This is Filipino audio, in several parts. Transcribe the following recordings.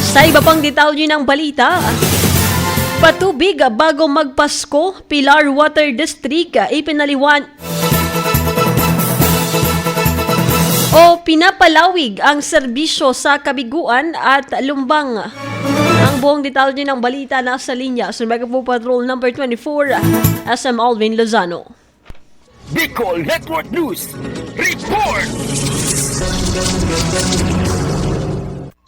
Sa iba pang detalye ng balita, patubig bago magpasko, Pilar Water District ipinaliwan o pinapalawig ang serbisyo sa Kabiguan at Lumbang. Ang buong detalye ng balita nasa linya sa Megapo Patrol number 24, SM Alvin Lozano. Bicol Network News Report!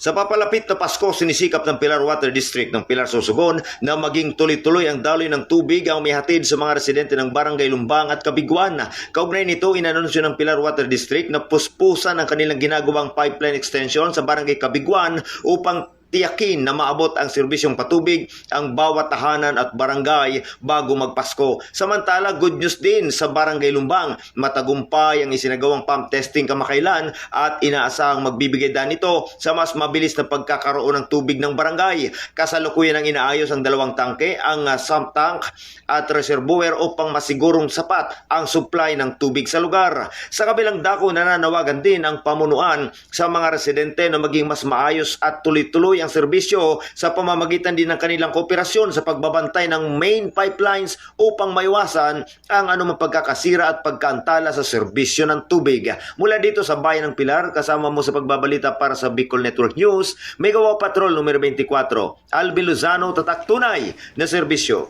Sa papalapit na Pasko, sinisikap ng Pilar Water District ng Pilar Sorsogon na maging tuloy-tuloy ang daloy ng tubig ang umihatid sa mga residente ng Barangay Lumbang at Kabiguan. Kaugnay nito, inanunsyo ng Pilar Water District na puspusan ang kanilang ginagawang pipeline extension sa Barangay Kabiguan upang tiyakin na maabot ang serbisyong patubig ang bawat tahanan at barangay bago magpasko. Samantala, good news din sa Barangay Lumbang. Matagumpay ang isinagawang pump testing kamakailan at inaasahang magbibigay daan ito sa mas mabilis na pagkakaroon ng tubig ng barangay. Kasalukuyan ang inaayos ang dalawang tangke, ang sump tank at reservoir upang masigurong sapat ang supply ng tubig sa lugar. Sa kabilang dako, nananawagan din ang pamunuan sa mga residente na maging mas maayos at tuloy-tuloy ang serbisyo sa pamamagitan din ng kanilang kooperasyon sa pagbabantay ng main pipelines upang maiwasan ang anumang pagkakasira at pagkaantala sa serbisyo ng tubig. Mula dito sa Bayan ng Pilar, kasama mo sa pagbabalita para sa Bicol Network News, Megawa Patrol numero 24, Alvin Lozano, tatak tunay na serbisyo.